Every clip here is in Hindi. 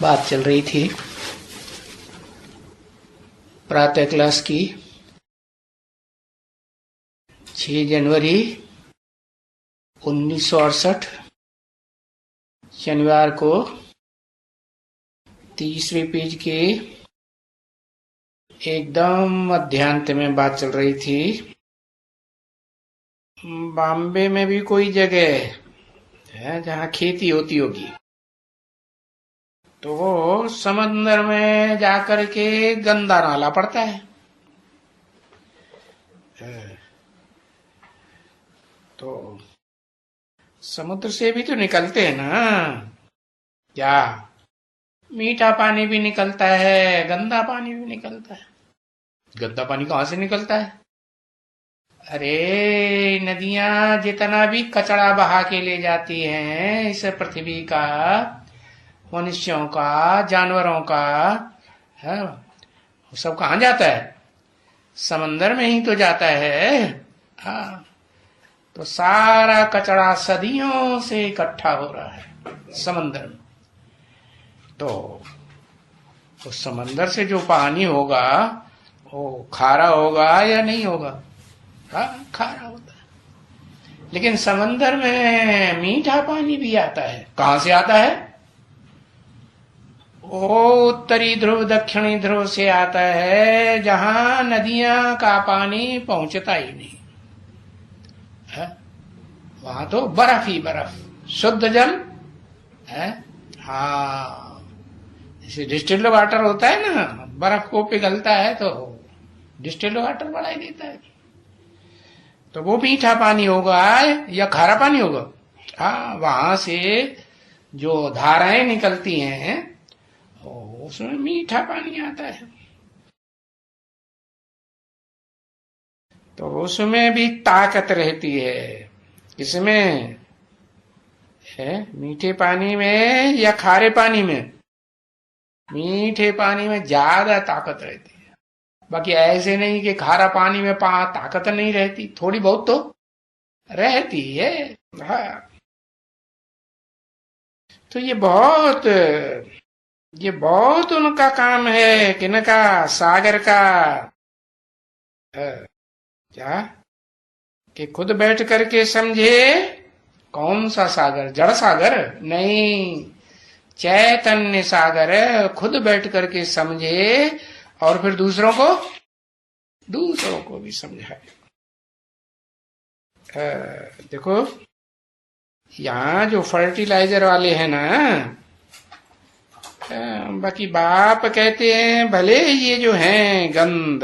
बात चल रही थी प्रातः क्लास की। 6 जनवरी 1968 शनिवार को 30वीं पेज के एकदम मध्यांत में बात चल रही थी। बॉम्बे में भी कोई जगह है जहां खेती होती होगी, तो वो समंदर में जाकर के गंदा नाला पड़ता है। तो समुद्र से भी तो निकलते हैं ना, क्या मीठा पानी भी निकलता है, गंदा पानी भी निकलता है। गंदा पानी कहां से निकलता है? अरे नदियां जितना भी कचरा बहा के ले जाती हैं इस पृथ्वी का, मनुष्यों का, जानवरों का, है वो सब कहाँ जाता है? समंदर में ही तो जाता है। हाँ, तो सारा कचरा सदियों से इकट्ठा हो रहा है समंदर में। तो उस समंदर से जो पानी होगा वो खारा होगा या नहीं होगा? हाँ, खारा होता है। लेकिन समंदर में मीठा पानी भी आता है। कहां से आता है? वो उत्तरी ध्रुव दक्षिणी ध्रुव से आता है, जहां नदियां का पानी पहुंचता ही नहीं है। वहां तो बर्फ ही बर्फ, शुद्ध जल है। हाँ, जैसे डिस्टिल्ड वाटर होता है ना, बर्फ को पिघलता है तो डिस्टिल्ड वाटर बढ़ाई देता है। तो वो मीठा पानी होगा या खारा पानी होगा? हाँ, वहां से जो धाराएं निकलती हैं उसमें मीठा पानी आता है। तो उसमें भी ताकत रहती है। किसमें है? मीठे पानी में या खारे पानी में? मीठे पानी में ज्यादा ताकत रहती है। बाकी ऐसे नहीं कि खारा पानी में ताकत नहीं रहती, थोड़ी बहुत तो रहती है। हाँ, तो ये बहुत उनका काम है, किनका? सागर का। क्या कि खुद बैठ करके समझे। कौन सा सागर? जड़ सागर नहीं, चैतन्य सागर। खुद बैठ करके समझे और फिर दूसरों को भी समझाए। देखो, यहाँ जो फर्टिलाइजर वाले हैं ना, बाकी बाप कहते हैं भले ये जो हैं गंध,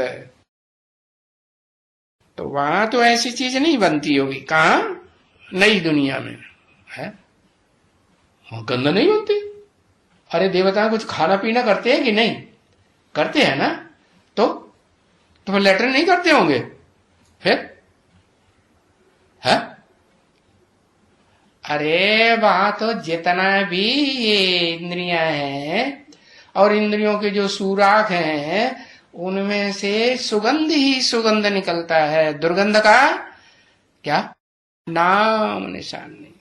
तो वहां तो ऐसी चीज नहीं बनती होगी। कहाँ? नई दुनिया में है। हाँ, गंध नहीं बनती। अरे देवता कुछ खाना पीना करते हैं कि नहीं? करते हैं ना। तो फिर लेटर नहीं करते होंगे फिर? है? अरे वहां तो जितना भी ये इंद्रियां हैं और इंद्रियों के जो सुराख हैं उनमें से सुगंध ही सुगंध निकलता है। दुर्गंध का क्या नाम निशान नहीं।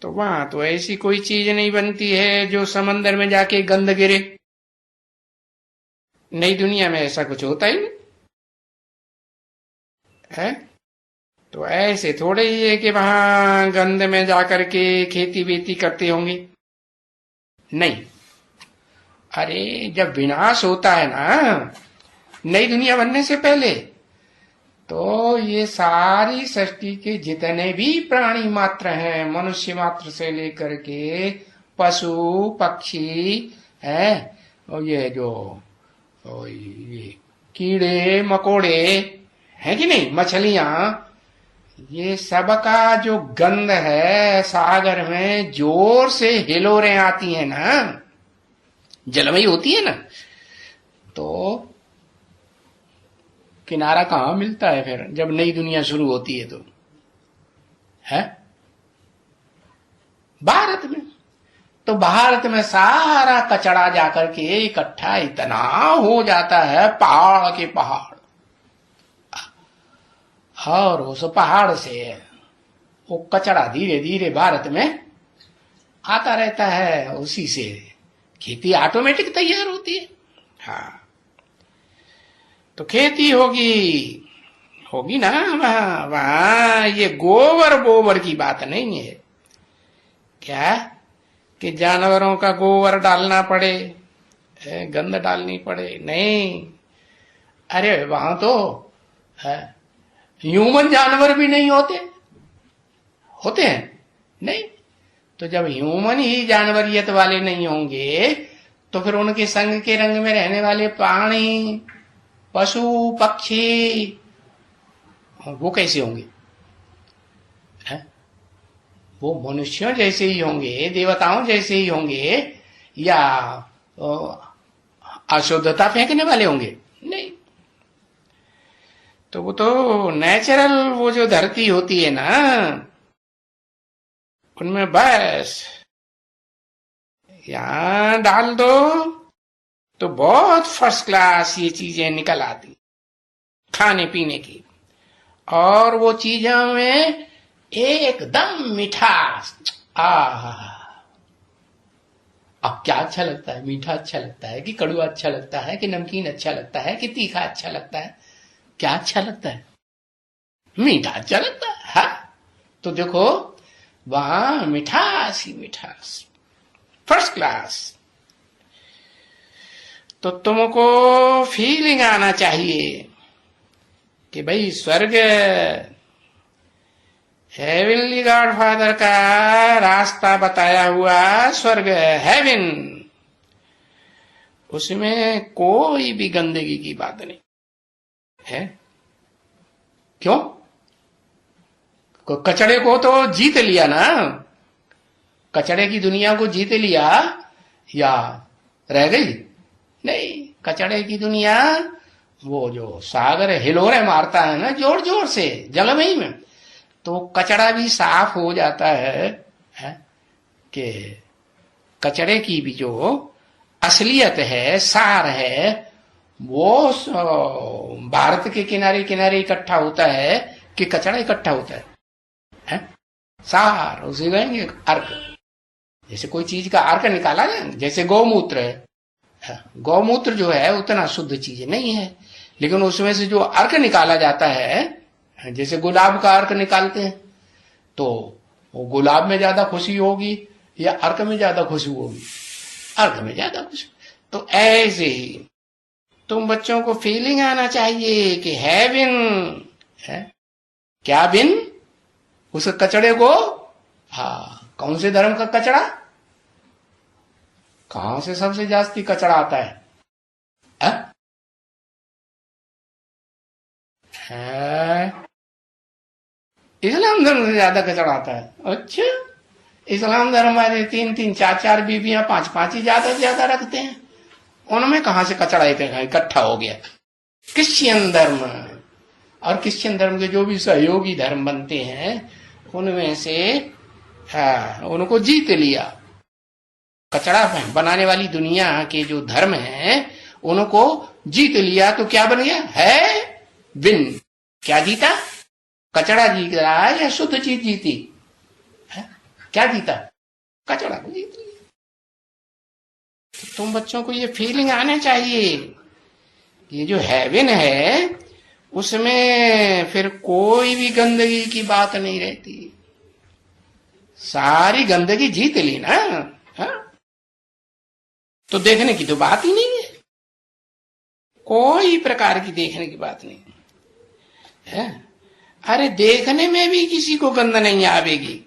तो वहां तो ऐसी कोई चीज नहीं बनती है जो समंदर में जाके गंध गिरे। नई दुनिया में ऐसा कुछ होता ही नहीं है। तो ऐसे थोड़े ही है कि वहां गंध में जाकर के खेती बेती करते होंगे, नहीं। अरे जब विनाश होता है ना नई दुनिया बनने से पहले, तो ये सारी सृष्टि के जितने भी प्राणी मात्र हैं, मनुष्य मात्र से लेकर के पशु पक्षी है, और ये जो ये कीड़े मकोड़े हैं कि नहीं, मछलियां, ये सबका जो गंध है सागर में जोर से हिलोरें आती है ना, जलमयी होती है ना, तो किनारा कहां मिलता है फिर जब नई दुनिया शुरू होती है? तो है भारत में। तो भारत में सारा कचरा जाकर के इकट्ठा इतना हो जाता है, पहाड़ के पहाड़, और उस पहाड़ से वो कचरा धीरे धीरे भारत में आता रहता है, उसी से खेती ऑटोमेटिक तैयार होती है। हाँ, तो खेती होगी, होगी ना वहां। वहां ये गोबर गोबर की बात नहीं है क्या कि जानवरों का गोबर डालना पड़े, गंद डालनी पड़े, नहीं। अरे वहां तो ह्यूमन जानवर भी नहीं होते, होते हैं नहीं। तो जब ह्यूमन ही जानवरियत वाले नहीं होंगे तो फिर उनके संग के रंग में रहने वाले प्राणी, पशु, पक्षी, वो कैसे होंगे? है? वो मनुष्यों जैसे ही होंगे, देवताओं जैसे ही होंगे, या अशुद्धता फेंकने वाले होंगे? नहीं। तो वो तो नेचुरल, वो जो धरती होती है ना, उनमें बस यहां डाल दो तो बहुत फर्स्ट क्लास ये चीजें निकल आती खाने पीने की। और वो चीजों में एकदम मिठास। अब क्या अच्छा लगता है? मीठा अच्छा लगता है कि कड़वा अच्छा लगता है कि नमकीन अच्छा लगता है कि तीखा अच्छा लगता है? क्या अच्छा लगता है? मीठा अच्छा लगता है। हाँ, तो देखो वहां मिठास ही मिठास, फर्स्ट क्लास। तो तुमको फीलिंग आना चाहिए कि भाई स्वर्ग, हेवनली गॉडफादर का रास्ता बताया हुआ स्वर्ग, हेवन, उसमें कोई भी गंदगी की बात नहीं है। क्यों? कचड़े को तो जीत लिया ना, कचड़े की दुनिया को जीत लिया, या रह गई? नहीं, कचड़े की दुनिया, वो जो सागर हिलोरे मारता है ना जोर जोर से जलमई में, तो कचड़ा भी साफ हो जाता है कि कचड़े की भी जो असलियत है, सार है, वो भारत के किनारे किनारे इकट्ठा होता है कि कचड़ा इकट्ठा होता है? सार, उसे कहेंगे अर्क। जैसे कोई चीज का अर्क निकाला ना, जैसे गौमूत्र है, गौमूत्र जो है उतना शुद्ध चीज नहीं है, लेकिन उसमें से जो अर्क निकाला जाता है, जैसे गुलाब का अर्क निकालते हैं, तो वो गुलाब में ज्यादा खुशी होगी या अर्क में ज्यादा खुशी होगी? अर्क में ज्यादा खुशी। तो ऐसे ही तुम बच्चों को फीलिंग आना चाहिए कि है बिन, है क्या बिन, उस कचड़े को। हाँ, कौन से धर्म का कचड़ा? कहां से सबसे जास्ती कचड़ा आता है? इस्लाम धर्म से ज्यादा कचड़ा आता है। अच्छा, इस्लाम धर्म वाले 3-3, 4-4 बीबियां, 5-5 ही ज्यादा से ज्यादा रखते हैं, उनमें कहां से कचड़ा इकट्ठा हो गया? क्रिश्चियन धर्म, और क्रिश्चियन धर्म के जो भी सहयोगी धर्म बनते हैं उनमें से उनको जीत लिया। कचड़ा बनाने वाली दुनिया के जो धर्म हैं उनको जीत लिया, तो क्या बन गया? है बिन। क्या जीता? कचड़ा जीत रहा है या शुद्ध चीज जीती है? क्या जीता? कचड़ा को जीत लिया। तो तुम बच्चों को ये फीलिंग आना चाहिए, ये जो हेवन है उसमें फिर कोई भी गंदगी की बात नहीं रहती, सारी गंदगी जीत ली ना। हा? तो देखने की तो बात ही नहीं है, कोई प्रकार की देखने की बात नहीं है। अरे देखने में भी किसी को गंद नहीं आवेगी,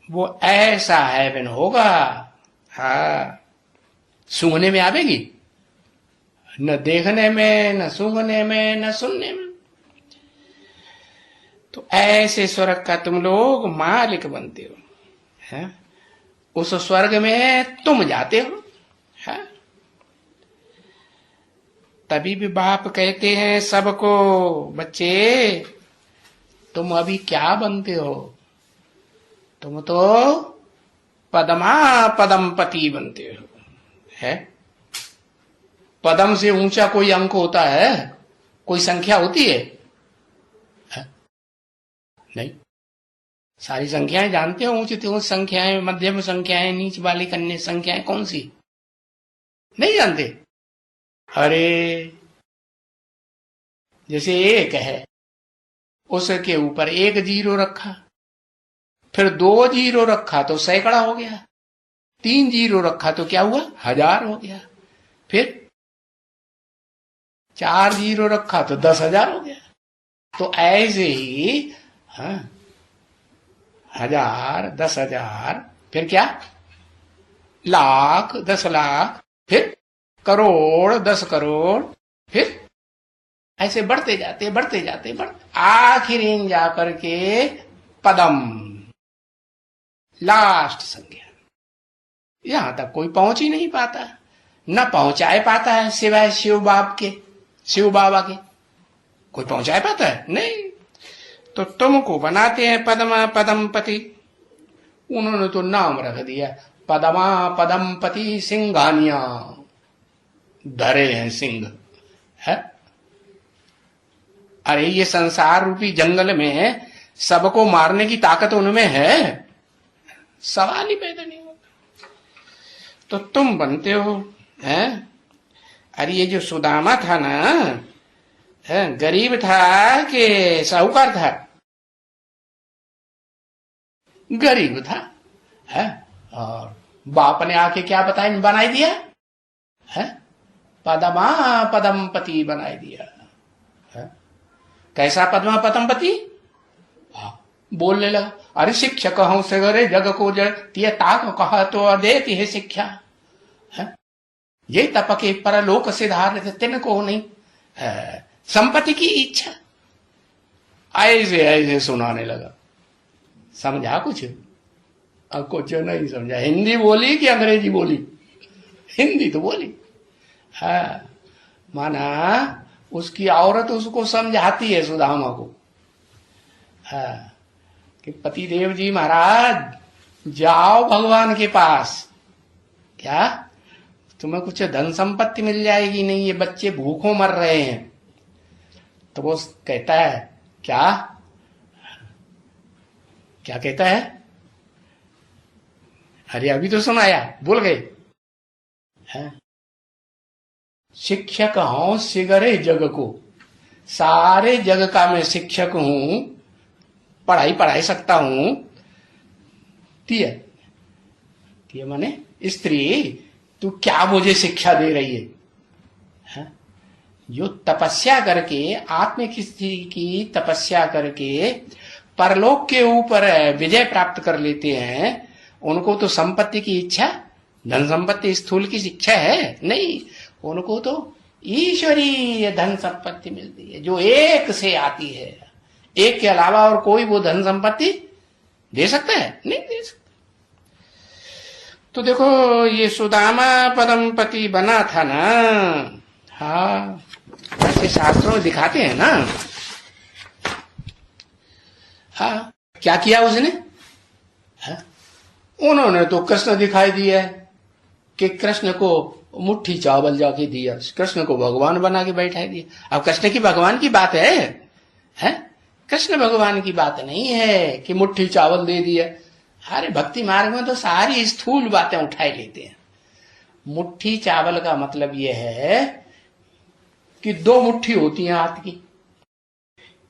वो ऐसा हेवन होगा। हाँ, सूंघने में आवेगी? न देखने में, न सूंघने में, न सुनने में। तो ऐसे स्वर्ग का तुम लोग मालिक बनते हो, है? उस स्वर्ग में तुम जाते हो, है? तभी भी बाप कहते हैं सबको, बच्चे तुम अभी क्या बनते हो? तुम तो पदमा पदम पति बनते हो, है? पदम से ऊंचा कोई अंक होता है? कोई संख्या होती है? नहीं। सारी संख्याएं जानते हो, ऊंच ऊंच संख्याएं, मध्यम संख्याएं, नीच वाली कन्या संख्याएं कौन सी? नहीं जानते? अरे जैसे एक है, उसके ऊपर एक जीरो रखा, फिर 2 जीरो रखा तो सैकड़ा हो गया, 3 जीरो रखा तो क्या हुआ? 1000 हो गया, फिर 4 जीरो रखा तो 10,000 हो गया। तो ऐसे ही 1000, 10,000, फिर क्या? लाख, 10 लाख, फिर करोड़, 10 करोड़, फिर ऐसे बढ़ते जाते आखिर इन जाकर के पदम, लास्ट संख्या। यहां तक कोई पहुंच ही नहीं पाता, न पहुंचाए पाता है सिवाय शिव बाबा के। कोई पहुंचाए पाता है? नहीं। तो तुमको बनाते हैं पदमा पदमपति, उन्होंने तो नाम रख दिया पदमा पदमपति सिंघानिया, धरे हैं सिंह है। अरे ये संसार रूपी जंगल में सबको मारने की ताकत उनमें है, सवाल ही पैदा नहीं होता। तो तुम बनते हो हैं। अरे ये जो सुदामा था ना, गरीब था कि साहूकार था? गरीब था है। और बाप ने आके क्या बताया, बनाई दिया है, पदमा पदमपति बनाई दिया है। कैसा पद्मा पदमपति? बोलने लगा, अरे शिक्षक हूं सगरे जग को जड़ ताक कहा तो अदेती है शिक्षा है। ये तपके परलोक सिधार तिन को नहीं संपत्ति की इच्छा। ऐसे ऐसे सुनाने लगा। समझा कुछ? कुछ नहीं समझा। हिंदी बोली कि अंग्रेजी बोली? हिंदी तो बोली। माना उसकी औरत उसको समझाती है सुदामा को कि पतिदेव जी महाराज जाओ भगवान के पास, क्या तुम्हें कुछ धन संपत्ति मिल जाएगी? नहीं, ये बच्चे भूखों मर रहे हैं। तो वो कहता है क्या क्या कहता है? अरे अभी तो सुनाया, भूल गए हैं। शिक्षक हूं सिगरे जग को, सारे जग का मैं शिक्षक हूं, पढ़ाई सकता हूं। तिय माने स्त्री, तू क्या मुझे शिक्षा दे रही है? जो तपस्या करके, आत्म की तपस्या करके परलोक के ऊपर विजय प्राप्त कर लेते हैं, उनको तो संपत्ति की इच्छा, धन संपत्ति स्थूल की इच्छा है नहीं। उनको तो ईश्वरीय धन संपत्ति मिलती है जो एक से आती है। एक के अलावा और कोई वो धन संपत्ति दे सकता है? नहीं दे सकता। तो देखो ये सुदामा पदमपति बना था ना। हाँ, ऐसे शास्त्रों में दिखाते हैं ना। हाँ, क्या किया उसने? हाँ? उन्होंने तो कृष्ण दिखाई दिया कि कृष्ण को मुट्ठी चावल जाके दिया, कृष्ण को भगवान बना के बैठा दिया। अब कृष्ण की भगवान की बात है? कृष्ण भगवान की बात नहीं है कि मुट्ठी चावल दे दिया। अरे भक्ति मार्ग में तो सारी स्थूल बातें उठाए लेते हैं। मुट्ठी चावल का मतलब यह है कि 2 मुट्ठी होती हैं हाथ की,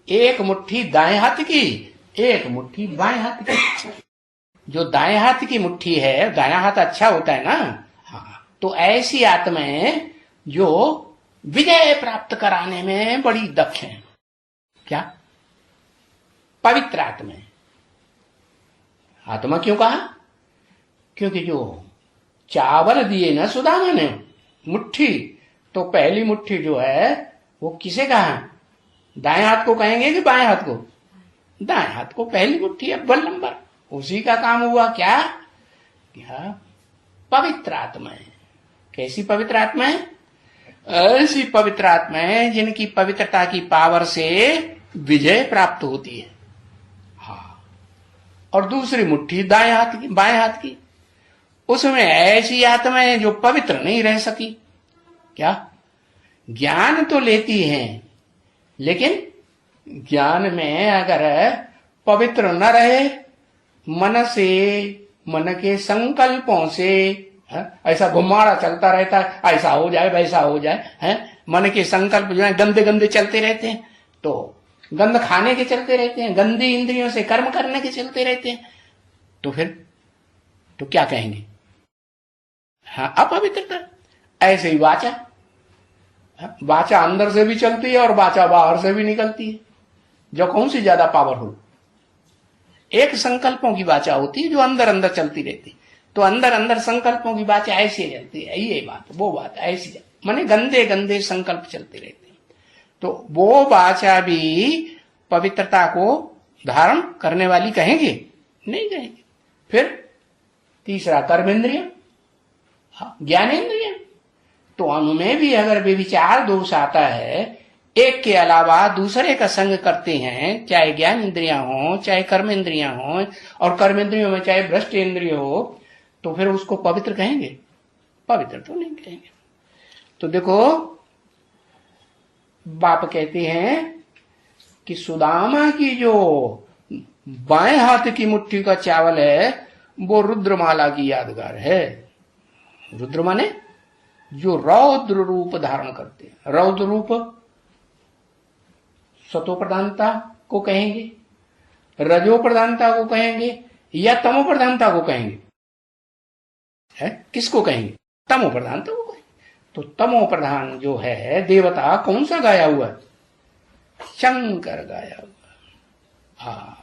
एक मुट्ठी दाएं हाथ की, एक मुट्ठी बाएं हाथ की। जो दाएं हाथ की मुट्ठी है, दायां हाथ अच्छा होता है ना। हाँ, तो ऐसी आत्माएं जो विजय प्राप्त कराने में बड़ी दक्ष हैं। क्या? पवित्र आत्मा। आत्मा क्यों कहा? क्योंकि जो चावल दिए ना सुदामा ने मुट्ठी, तो पहली मुट्ठी जो है वो किसे कहा? दाएं हाथ को कहेंगे कि बाएं हाथ को? दाएं हाथ को पहली मुट्ठी, अव्वल नंबर, उसी का काम हुआ। क्या? पवित्र आत्मा है। कैसी पवित्र आत्मा है? ऐसी पवित्र आत्मा है जिनकी पवित्रता की पावर से विजय प्राप्त होती है। हाँ, और दूसरी मुट्ठी दाएं हाथ की, बाएं हाथ की, उसमें ऐसी आत्माएं जो पवित्र नहीं रह सकी। क्या? ज्ञान तो लेती हैं, लेकिन ज्ञान में अगर पवित्र न रहे मन से, मन के संकल्पों से, ऐसा घुमाड़ा चलता रहता है, ऐसा हो जाए वैसा हो जाए, है मन के संकल्प जो है गंदे गंदे चलते रहते हैं, तो गंद खाने के चलते रहते हैं, गंदी इंद्रियों से कर्म करने के चलते रहते हैं, तो फिर तो क्या कहेंगे? हाँ, अपवित्रता। ऐसे ही वाचा, वाचा अंदर से भी चलती है और वाचा बाहर से भी निकलती है। जो कौन सी ज्यादा पावरफुल? एक संकल्पों की वाचा होती है जो अंदर अंदर चलती रहती है, तो अंदर अंदर संकल्पों की वाचा ऐसी चलती है, ये बात वो बात ऐसी, माने गंदे गंदे संकल्प चलते रहते हैं, तो वो वाचा भी पवित्रता को धारण करने वाली कहेंगे? नहीं कहेंगे। फिर तीसरा कर्मेंद्रिय, ज्ञानेन्द्रिय, तो उनमें भी अगर व्यभिचार दोष आता है, एक के अलावा दूसरे का संग करते हैं, चाहे ज्ञान इंद्रियां हो चाहे कर्मेंद्रियां हो, और कर्मेंद्रियों में चाहे भ्रष्ट इंद्रिय हो, तो फिर उसको पवित्र कहेंगे? पवित्र तो नहीं कहेंगे। तो देखो, बाप कहते हैं कि सुदामा की जो बाएं हाथ की मुट्ठी का चावल है वो रुद्रमाला की यादगार है। रुद्र माने जो रौद्र रूप धारण करते हैं। रौद्र रूप सतो प्रधानता को कहेंगे, रजो प्रधानता को कहेंगे, या तमो प्रधानता को कहेंगे? है किसको कहेंगे? तमो प्रधानता को कहेंगे। तो तमो प्रधान जो है देवता कौन सा गाया हुआ है? शंकर गाया हुआ। हाँ,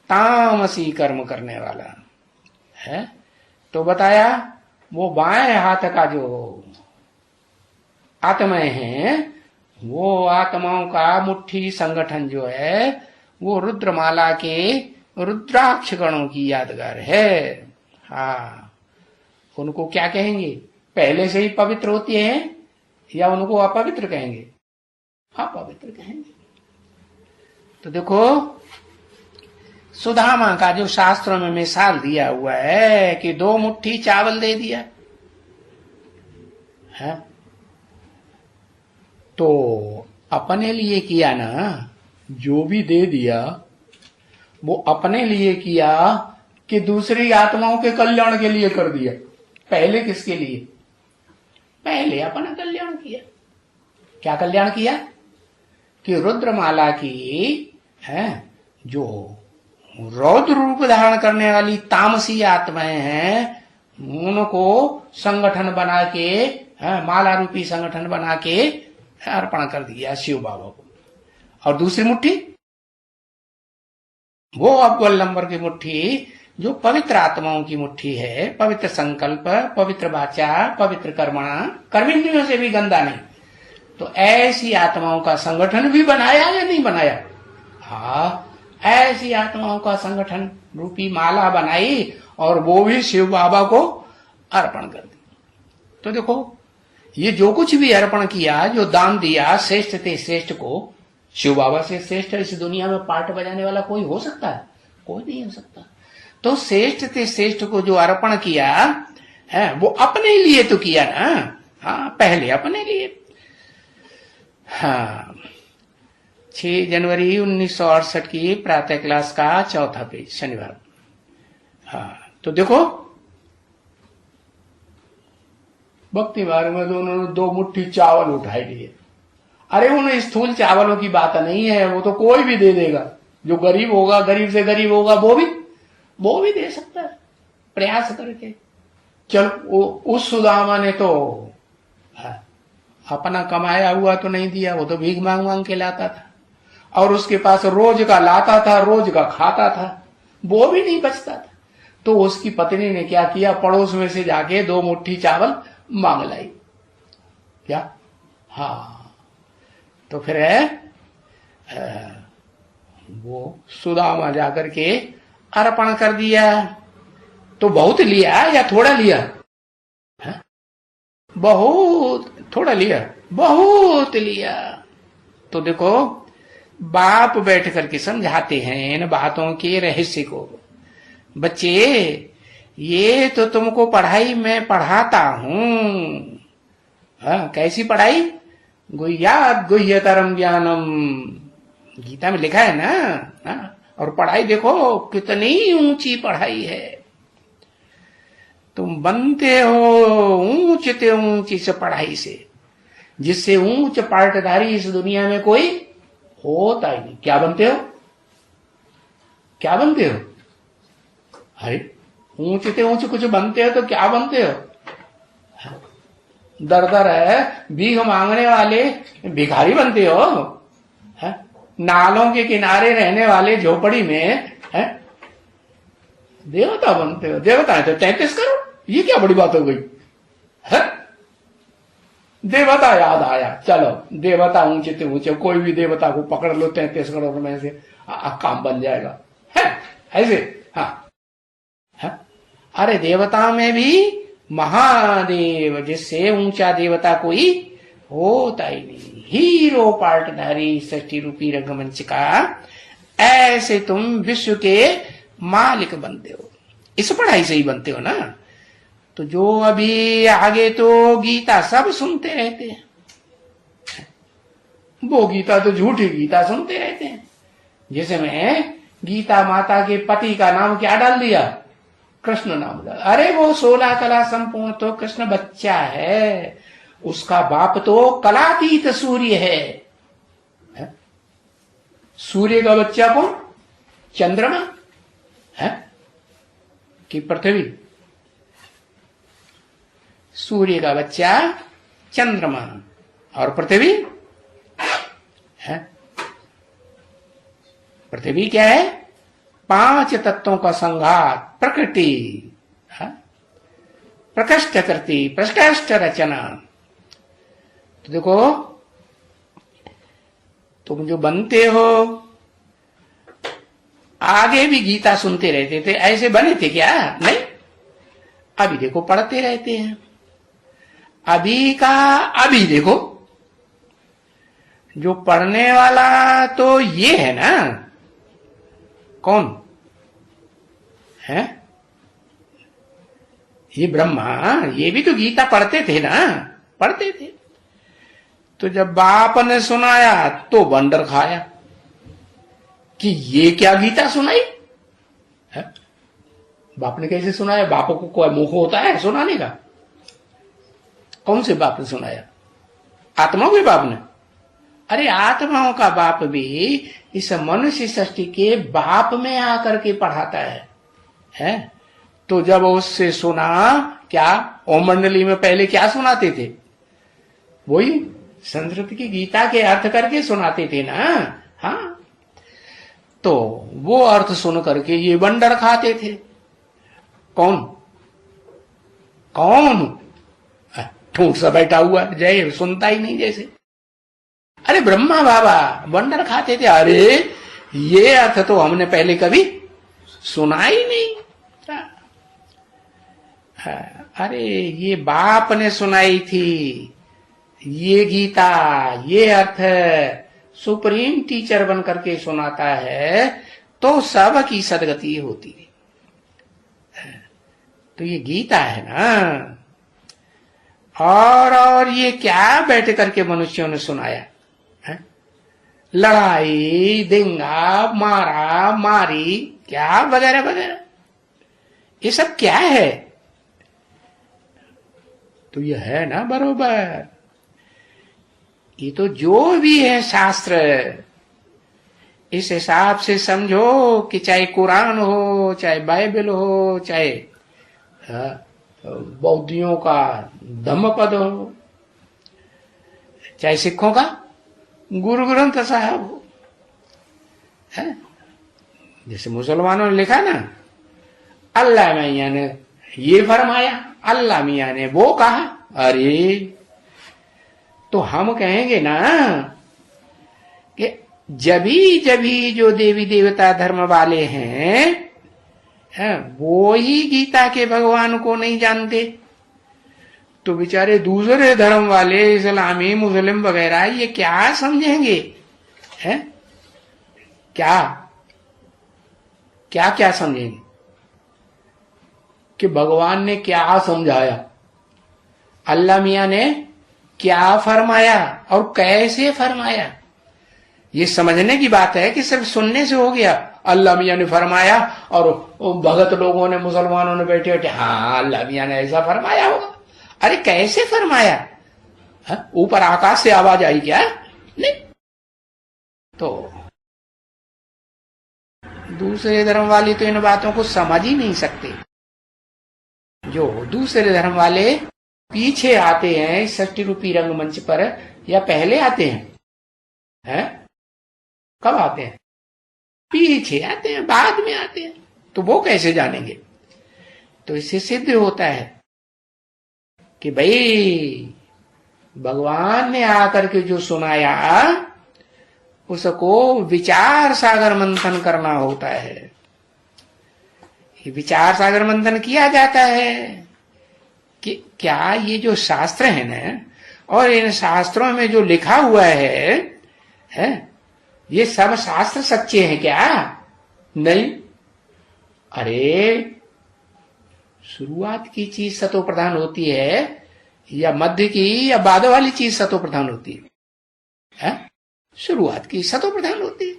तामसी कर्म करने वाला है। तो बताया वो बाएं हाथ का जो आत्माएं हैं, वो आत्माओं का मुट्ठी संगठन जो है वो रुद्रमाला के रुद्राक्ष गणों की यादगार है। हाँ, उनको क्या कहेंगे? पहले से ही पवित्र होती है या उनको अपवित्र कहेंगे? अपवित्र कहेंगे। तो देखो, सुदामा का जो शास्त्रों में मिसाल दिया हुआ है कि 2 मुट्ठी चावल दे दिया है, तो अपने लिए किया ना, जो भी दे दिया वो अपने लिए किया कि दूसरी आत्माओं के कल्याण के लिए कर दिया? पहले किसके लिए? पहले अपना कल्याण किया। क्या कल्याण किया? कि रुद्रमाला की है जो रौद्र रूप धारण करने वाली तामसी आत्माएं हैं, उनको संगठन बना के, माला रूपी संगठन बना के अर्पण कर दिया शिव बाबा को। और दूसरी मुट्ठी, वो अव्वल नंबर की मुट्ठी जो पवित्र आत्माओं की मुट्ठी है, पवित्र संकल्प, पवित्र वाचा, पवित्र कर्मणा, कर्मेंद्रियों से भी गंदा नहीं, तो ऐसी आत्माओं का संगठन भी बनाया या नहीं बनाया? हाँ, ऐसी आत्माओं का संगठन रूपी माला बनाई और वो भी शिव बाबा को अर्पण कर दी। तो देखो, ये जो कुछ भी अर्पण किया, जो दान दिया श्रेष्ठ ते श्रेष्ठ को, शिव बाबा से श्रेष्ठ इस दुनिया में पार्ट बजाने वाला कोई हो सकता है? कोई नहीं हो सकता। तो श्रेष्ठ ते श्रेष्ठ को जो अर्पण किया है वो अपने लिए तो किया ना। हाँ, पहले अपने लिए। हाँ, 6 जनवरी 1968 की प्रातः क्लास का 4था पेज, शनिवार। हाँ, तो देखो, भक्ति मार्ग में तो उन्होंने 2 मुट्ठी चावल उठाए लिए। अरे उन्हें स्थूल चावलों की बात नहीं है, वो तो कोई भी दे देगा। जो गरीब होगा, गरीब से गरीब होगा, वो भी दे सकता है प्रयास करके। चल, उस सुदामा ने तो अपना कमाया हुआ तो नहीं दिया, वो तो भीख मांग मांग के लाता था, और उसके पास रोज का लाता था, रोज का खाता था, वो भी नहीं बचता था। तो उसकी पत्नी ने क्या किया? पड़ोस में से जाके 2 मुट्ठी चावल मांग लाई। क्या? हाँ, तो फिर वो सुदामा जाकर के अर्पण कर दिया। तो बहुत लिया या थोड़ा लिया? है? बहुत थोड़ा लिया, बहुत लिया। तो देखो, बाप बैठ करके समझाते हैं इन बातों के रहस्य को। बच्चे, ये तो तुमको पढ़ाई में पढ़ाता हूं। कैसी पढ़ाई? गुह्यात् गुह्यतरम ज्ञानम, गीता में लिखा है ना। और पढ़ाई देखो कितनी ऊंची पढ़ाई है। तुम बनते हो ऊंचते ऊंची से पढ़ाई से, जिससे ऊंच पाटधारी इस दुनिया में कोई होता ही नहीं। क्या बनते हो? क्या बनते हो? अरे ऊंचते ऊंच कुछ बनते हो तो क्या बनते हो? दर दर है भीख मांगने वाले भिखारी बनते हो है? नालों के किनारे रहने वाले झोपड़ी में है देवता बनते हो। देवता है तो 33 करोड़, ये क्या बड़ी बात हो गई है? देवता याद आया, चलो देवता ऊंचे थे ऊंचे, कोई भी देवता को पकड़ लो 33 करोड़ में से काम बन जाएगा है ऐसे। हाँ है? अरे देवता में भी महादेव जिससे ऊंचा देवता कोई होता ही नहीं। हीरो पार्टधारी सृष्टि रूपी रंगमंच का ऐसे तुम विश्व के मालिक बनते हो। इस पढ़ाई से ही बनते हो ना। तो जो अभी आगे तो गीता सब सुनते रहते हैं, वो गीता तो झूठी गीता सुनते रहते हैं। जैसे मैं गीता माता के पति का नाम क्या डाल दिया? कृष्ण नाम डाल। अरे वो 16 कला संपूर्ण तो कृष्ण बच्चा है, उसका बाप तो कलातीत सूर्य है? सूर्य का बच्चा कौन? चंद्रमा है कि पृथ्वी? सूर्य का बच्चा चंद्रमा और पृथ्वी है। पृथ्वी क्या है? 5 तत्वों का संघात, प्रकृति है? प्रकृष्ट करती प्रकृष्ट रचना। तो देखो तुम जो बनते हो, आगे भी गीता सुनते रहते थे, ऐसे बने थे क्या? नहीं। अभी देखो पढ़ते रहते हैं। अभी का अभी देखो, जो पढ़ने वाला तो ये है ना। कौन है? ये ब्रह्मा, ये भी तो गीता पढ़ते थे ना, पढ़ते थे। तो जब बाप ने सुनाया तो बंदर खाया कि ये क्या गीता सुनाई है? बाप ने कैसे सुनाया? बाप को कोई मुंह होता है सुनाने का? कौन से बाप ने सुनाया? आत्माओं के बाप ने? अरे आत्माओं का बाप भी इस मनुष्य सृष्टि के बाप में आकर के पढ़ाता है? तो जब उससे सुना, क्या ओम मंडली में पहले क्या सुनाते थे? वही संस्कृत की गीता के अर्थ करके सुनाते थे ना। हाँ, तो वो अर्थ सुन करके ये बंदर खाते थे। कौन कौन? ठूंठ सा बैठा हुआ जय, सुनता ही नहीं जैसे। अरे ब्रह्मा बाबा बंदर खाते थे। अरे ये अर्थ तो हमने पहले कभी सुना ही नहीं। अरे ये बाप ने सुनाई थी ये गीता, ये अर्थ सुप्रीम टीचर बन करके सुनाता है तो सब की सदगति होती है। तो ये गीता है ना। और ये क्या बैठ करके मनुष्यों ने सुनाया है? लड़ाई, दंगा, मारा मारी, क्या वगैरह वगैरह, ये सब क्या है? तो ये है ना बरोबर। ये तो जो भी है शास्त्र, इस हिसाब से समझो कि चाहे कुरान हो, चाहे बाइबल हो, चाहे बौद्धियों का धम्मपद हो, चाहे सिखों का गुरु ग्रंथ साहब हो, है? जैसे मुसलमानों ने लिखा ना, अल्लाह मियां ने ये फरमाया, अल्लाह मियां ने वो कहा। अरे तो हम कहेंगे ना कि जभी जो देवी देवता धर्म वाले हैं वो ही गीता के भगवान को नहीं जानते, तो बेचारे दूसरे धर्म वाले इस्लामी मुस्लिम वगैरह ये क्या समझेंगे? हैं? क्या क्या क्या समझेंगे कि भगवान ने क्या समझाया, अल्लाह मियां ने क्या फरमाया और कैसे फरमाया? ये समझने की बात है कि सिर्फ सुनने से हो गया। अल्लाह मियां ने फरमाया और भगत लोगों ने, मुसलमानों ने बैठे बैठे, हाँ अल्लाह मियां ने ऐसा फरमाया होगा। अरे कैसे फरमाया? ऊपर आकाश से आवाज आई क्या? नहीं। तो दूसरे धर्म वाले तो इन बातों को समझ ही नहीं सकते। जो दूसरे धर्म वाले पीछे आते हैं षष्ठी रूपी रंगमंच पर, या पहले आते हैं? कब आते हैं? पीछे आते हैं, बाद में आते हैं। तो वो कैसे जानेंगे? तो इससे सिद्ध होता है कि भाई भगवान ने आकर के जो सुनाया उसको विचार सागर मंथन करना होता है। ये विचार सागर मंथन किया जाता है कि क्या ये जो शास्त्र है ना, और इन शास्त्रों में जो लिखा हुआ है ये सब शास्त्र सच्चे हैं क्या? नहीं। अरे शुरुआत की चीज सतो प्रधान होती है, या मध्य की या बाद वाली चीज सतो प्रधान होती है? शुरुआत की सतो प्रधान होती है।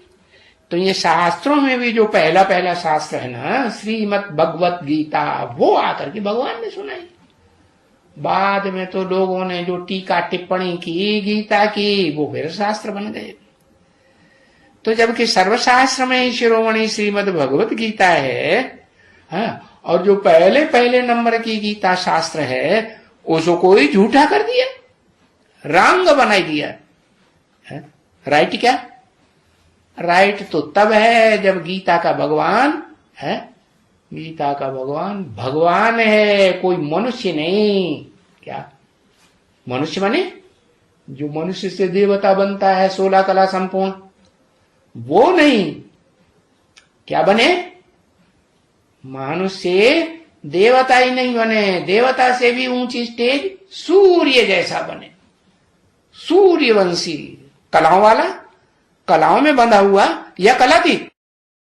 तो ये शास्त्रों में भी जो पहला पहला शास्त्र है ना, श्रीमद् भगवत गीता, वो आकर के भगवान ने सुनाई। बाद में तो लोगों ने जो टीका टिप्पणी की गीता की, वो फिर शास्त्र बन गए। तो जबकि सर्वशास्त्र में शिरोमणि श्रीमद् भगवत गीता है, और जो पहले पहले नंबर की गीता शास्त्र है, उसको कोई झूठा कर दिया, रंग बनाई दिया। राइट क्या? राइट तो तब है जब गीता का भगवान है, गीता का भगवान भगवान है, कोई मनुष्य नहीं। क्या मनुष्य माने जो मनुष्य से देवता बनता है 16 कला संपूर्ण, वो नहीं। क्या बने? मनुष्य देवता ही नहीं बने, देवता से भी ऊंची स्टेज सूर्य जैसा बने, सूर्यवंशी, कलाओं वाला, कलाओं में बंधा हुआ, या कलातीत।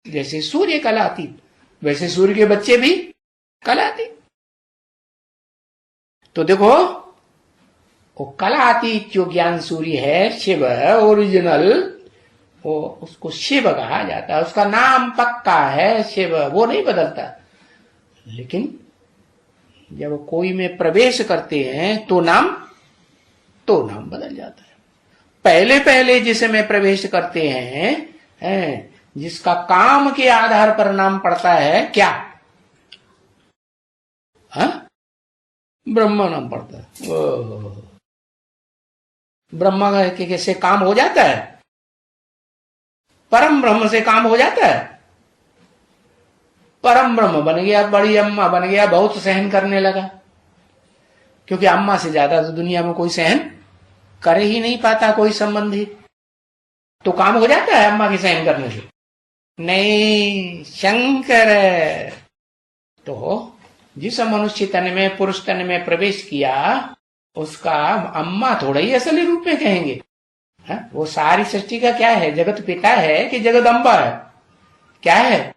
जैसे सूर्य कलातीत, वैसे सूर्य के बच्चे भी कलातीत। तो देखो वो कलातीत जो ज्ञान सूर्य है, शिव ओरिजिनल, वो उसको शिव कहा जाता है, उसका नाम पक्का है शिव, वो नहीं बदलता। लेकिन जब कोई में प्रवेश करते हैं तो नाम बदल जाता है। पहले पहले जिसमें प्रवेश करते हैं, जिसका काम के आधार पर नाम पड़ता है क्या? ब्रह्मा नाम पड़ता है। ब्रह्मा से काम हो जाता है, परम ब्रह्म से काम हो जाता है। परम ब्रह्म बन गया, बड़ी अम्मा बन गया, बहुत सहन करने लगा, क्योंकि अम्मा से ज्यादा तो दुनिया में कोई सहन कर ही नहीं पाता कोई संबंधी। तो काम हो जाता है अम्मा के सहन करने से? नहीं, शंकर। तो जिस मनुष्य तन में, पुरुष तन में प्रवेश किया, उसका अम्मा थोड़ा ही असली रूप में कहेंगे। वो सारी सृष्टि का क्या है? जगत पिता है कि जगदम्बा है? क्या है?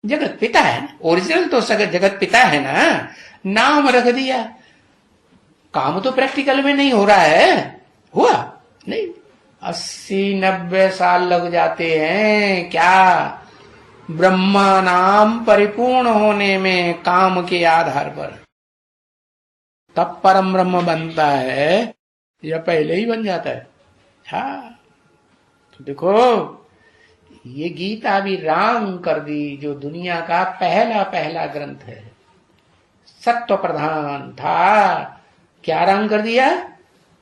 जगत पिता है। ओरिजिनल तो जगत पिता है ना, नाम रख दिया। काम तो प्रैक्टिकल में नहीं हो रहा है, हुआ नहीं। 80-90 साल लग जाते हैं क्या ब्रह्मा नाम परिपूर्ण होने में, काम के आधार पर। तब परम ब्रह्म बनता है या पहले ही बन जाता है? हाँ। तो देखो ये गीता भी राम कर दी, जो दुनिया का पहला पहला ग्रंथ है, सत्व प्रधान था। क्या रंग कर दिया?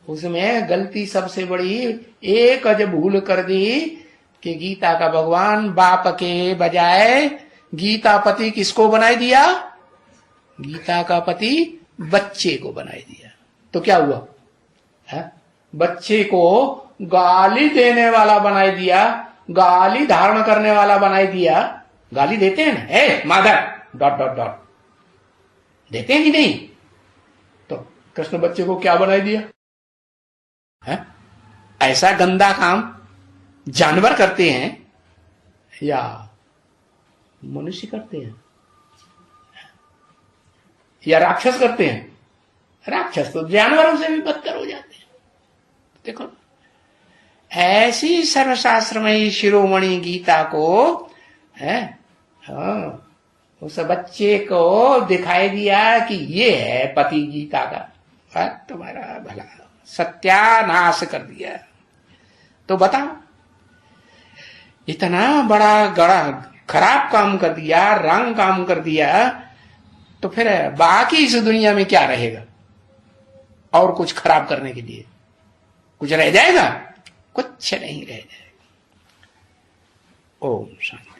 उसमें गलती सबसे बड़ी एक अज भूल कर दी कि गीता का भगवान बाप के बजाय गीता पति किसको बनाई दिया? गीता का पति बच्चे को बनाई दिया। तो क्या हुआ? बच्चे को गाली देने वाला बनाई दिया, गाली धारण करने वाला बनाई दिया। गाली देते हैं ना, ए मादर डॉट डॉट डॉट, देते हैं कि नहीं? तो कृष्ण बच्चे को क्या बनाई दिया? ऐसा गंदा काम जानवर करते हैं या मनुष्य करते हैं, या राक्षस करते हैं? राक्षस तो जानवरों से भी बदतर हो जाते हैं। देखो ऐसी सर्वशास्त्रमयी शिरोमणि गीता को है, हाँ, उस बच्चे को दिखाई दिया कि ये है पति गीता का, तुम्हारा भला सत्यानाश कर दिया। तो बताओ, इतना बड़ा गड़ा खराब काम कर दिया, रंग काम कर दिया, तो फिर बाकी इस दुनिया में क्या रहेगा? और कुछ खराब करने के लिए कुछ रह जाएगा? कुछ नहीं रह जाएगा। ओम शांति।